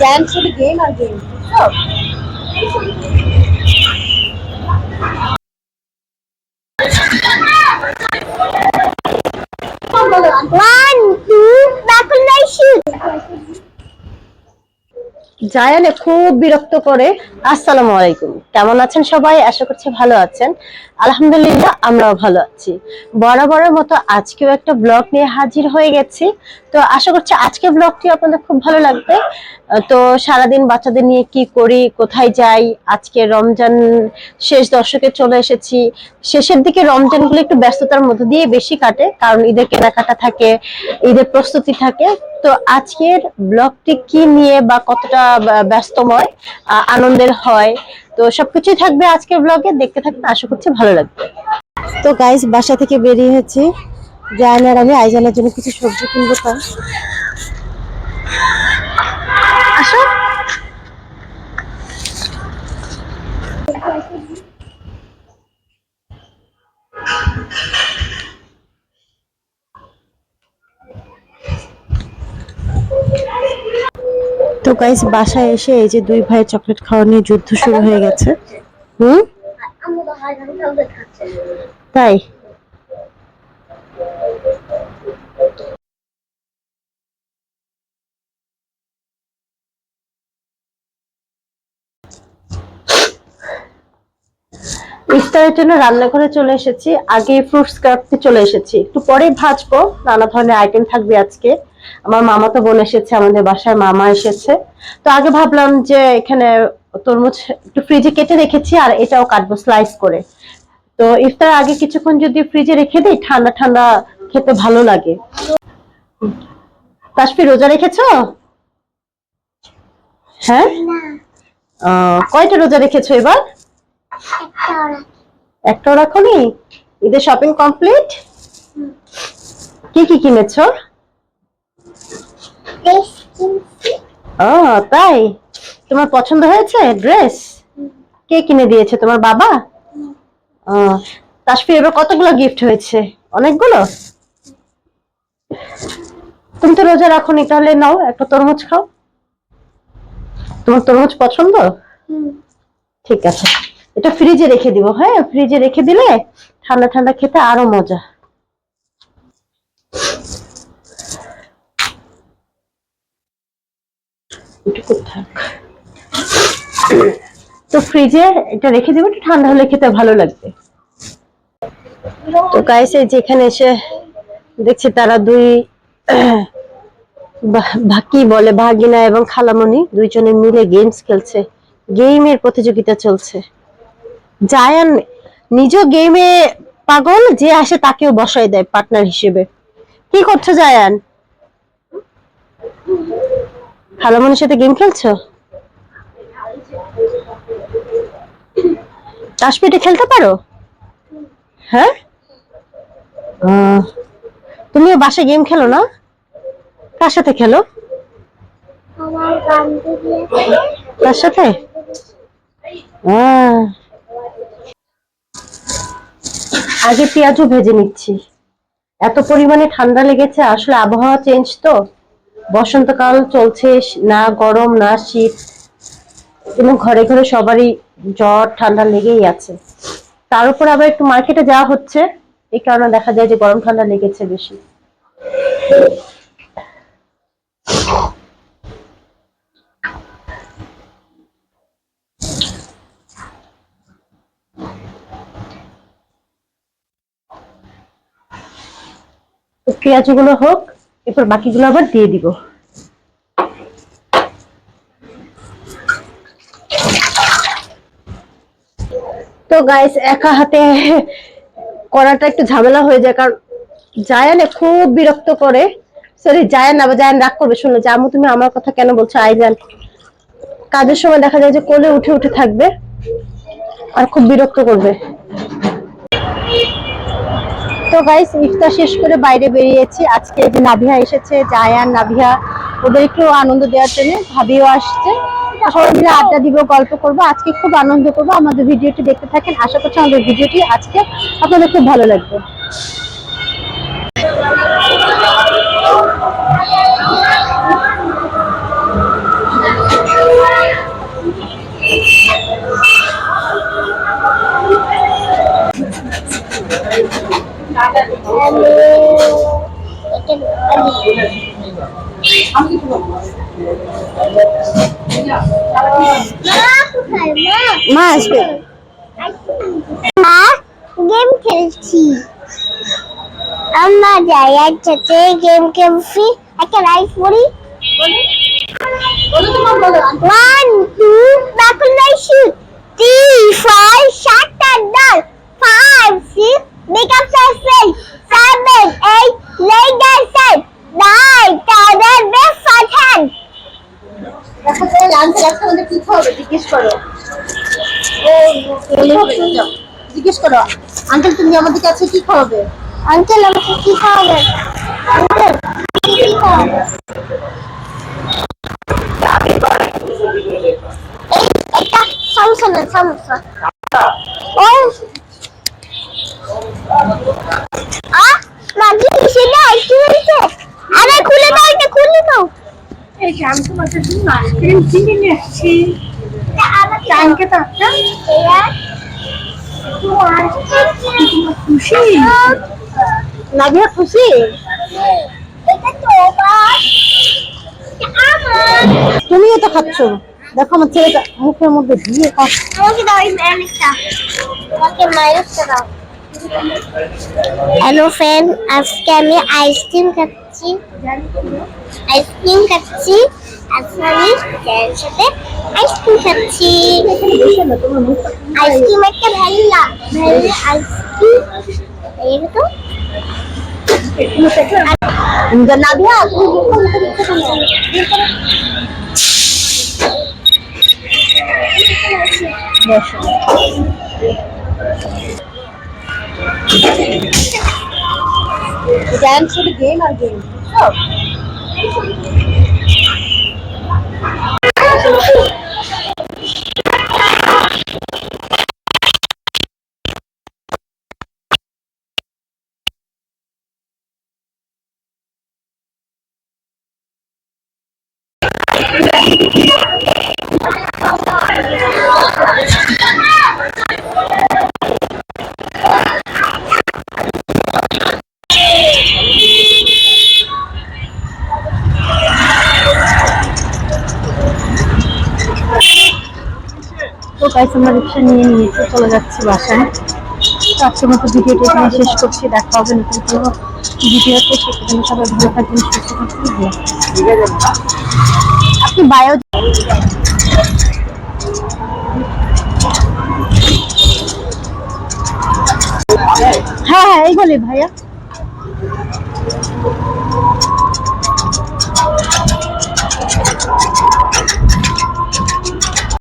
Dance শুধু game আর game. One, two, back on my shoot. জায়ানে খুব বিরক্ত করে। আসসালামু আলাইকুম, কেমন আছেন সবাই? আশা করছি ভালো আছেন। আলহামদুলিল্লাহ আমরাও ভালো আছি। বরাবরের মতো আজকেও একটা ব্লগ নিয়ে হাজির হয়ে গেছি। তো আশা করছি আজকের ব্লগটি আপনাদের খুব ভালো লাগবে। তো সারাদিন বাচ্চাদের নিয়ে কি করি, কোথায় যাই, আজকে রমজান শেষ দশকে চলে এসেছি। শেষের দিকে রমজানগুলো একটু ব্যস্ততার মধ্যে দিয়ে বেশি কাটে, কারণ ঈদের কেনাকাটা থাকে, ঈদের প্রস্তুতি থাকে। তো আজকের ব্লগটি কি নিয়ে বা কতটা ব্যস্তময়, আনন্দের হয়, তো সবকিছুই থাকবে আজকের ব্লগে, দেখতে থাকতে আশা করছি ভালো লাগবে। তো গাইস, বাসা থেকে বেরিয়ে হয়েছি জায়নার আমি আইজানের জন্য কিছু সবজি কিনবো। তাই আসো। তো গাইস, বাসায় এসে এই যে দুই ভাই চকলেট খাওয়া নিয়ে যুদ্ধ শুরু হয়ে গেছে। হুম, তাই ইফতারের জন্য রান্নাঘরে চলে এসেছি। আগে ফ্রুটস কাটতে চলে এসেছি, একটু পরে ভাজবো। নানা ধরনের আইটেম থাকবে আজকে। আমার মামা তো বোন এসেছে, আমাদের বাসায় মামা এসেছে। তো আগে ভাবলাম যে এখানে তরমুজ একটু ফ্রিজে কেটে রেখেছি, আর এটাও কাটবো স্লাইস করে। তো ইফতার আগে কিছুক্ষণ যদি ফ্রিজে রেখে দিই, ঠান্ডা ঠান্ডা খেতে ভালো লাগে। তাসফি, রোজা রেখেছো? হ্যাঁ, কয়টা রোজা রেখেছো এবার? একটাও রাখোনি? ঈদের শপিং কমপ্লিট? কি কি কিনেছো? ও তাই, তোমার পছন্দ হয়েছে ড্রেস? কে কিনে দিয়েছে, তোমার বাবা? তাসফি, এবার কতগুলো গিফট হয়েছে? অনেকগুলো। তুমি তো রোজা রাখোনি, তাহলে নাও একটা তরমুজ খাও। তোমার তরমুজ পছন্দ? ঠিক আছে, এটা ফ্রিজে রেখে দিব। হ্যাঁ, ফ্রিজে রেখে দিলে ঠান্ডা ঠান্ডা খেতে আরো মজা। তো ফ্রিজে এটা রেখে দিব, একটু ঠান্ডা হলে খেতে ভালো লাগবে। তো গাইস, যেখানে এসে দেখছি তারা দুই কি বলে, ভাগিনা এবং খালামণি দুইজনে মিলে গেমস খেলছে। গেমের প্রতিযোগিতা চলছে। জায়ান নিজেও গেমে পাগল, যে আসে তাকেও বসাই দেয় পার্টনার হিসেবে। কি করছো জায়ান? খালামণির সাথে গেম খেলছো? কাশ্মীরে খেলতে পারো? হ্যাঁ, তুমিও বাসায় গেম খেলো না? কার সাথে খেলো? তার সাথে? আগে পেঁয়াজও ভেজে নিচ্ছি। এত পরিমাণে ঠান্ডা লেগেছে, আসলে আবহাওয়া চেঞ্জ তো, বসন্তকাল চলছে, না গরম না শীত, এবং ঘরে ঘরে সবারই জ্বর ঠান্ডা লেগেই আছে। তার উপর আবার একটু মার্কেটে যাওয়া হচ্ছে, এই কারণে দেখা যায় যে গরম ঠান্ডা লেগেছে বেশি। পেঁয়াজগুলো হোক, এরপর বাকিগুলো আবার দিয়ে দিব। তো গাইস, একা হাতে করাটা একটু ঝামেলা হয়ে যায়, কারণ জায়ানে খুব বিরক্ত করে। সরি, জায়ান আবার জায়ান রাগ করবে শুনলে যে আম্মু তুমি আমার কথা কেন বলছো। আইজান কাজের সময় দেখা যায় যে কোলে উঠে উঠে থাকবে আর খুব বিরক্ত করবে। তো গাইস, ইফতার শেষ করে বাইরে বেরিয়েছি। আজকে যে নাভিয়া এসেছে, জায়ান নাভিয়া, ওদের একটু আনন্দ দেওয়ার জন্য ভাবিও আসছে। সবাই মিলে আড্ডা দিব, গল্প করব, আজকে খুব আনন্দ করব। আমাদের ভিডিওটি দেখতে থাকেন, আশা করছি আমাদের ভিডিওটি আজকে আপনাদের খুব ভালো লাগবে। মা আসবে। গেম খেলছি আমরা যাই একসাথে গেম খেলছি একটা রাইস পড়ি ওয়ান টু বাকুল rice 3 4 7 8 9 5 6 make up 7 8 lay down 7 9 10 best 10 দেখো তো আনসার একটা মধ্যে কি হবে জিজ্ঞেস করো। জিজ্ঞেস করো আঙ্কেল তুমি আমাদের কাছে কি খাওয়াবে? আঙ্কেল আমাকে কি খাওয়াবে আঙ্কেল কি খাওয়াবে একটা সমস্যা না সমস্যা ও মাঝি সেটা একটু হয়েছে আরে খুলে দাও এটা খুলে দাও এই যে আমি তোমাদের জন্য আইসক্রিম কিনে নিয়ে এসেছি। টাঙ্কে তো একটা খুশি নাভিয়া খুশি? এটা তো আমার তুমিও তো খাচ্ছ, দেখো আমার ছেলেটা মুখের মধ্যে দিয়ে খাচ্ছে। আমাকে দাও এই ম্যানেজটা আমাকে মাইনাসটা দাও হ্যালো ফ্রেন্ড আজকে আমি আইসক্রিম খাচ্ছি আজকে আমি এর সাথে আইসক্রিম খাচ্ছি আইসক্রিম একটা ভ্যানিলা আইসক্রিম এই তো নাভিয়া ড্যান্স গেম আর গেম তো গাইস আমরা রিক্সা নিয়ে নিয়েছি, চলে যাচ্ছি বাসায়। তো আজকের মতো ভিডিওটি এখানে শেষ করছি, দেখা হবে নতুন কোনো ভিডিওতে। সেখানে সবাই ভালো থাকবেন, সুস্থ থাকবেন। আপনি বায়ো হ্যাঁ হ্যাঁ এইগুলি ভাইয়া।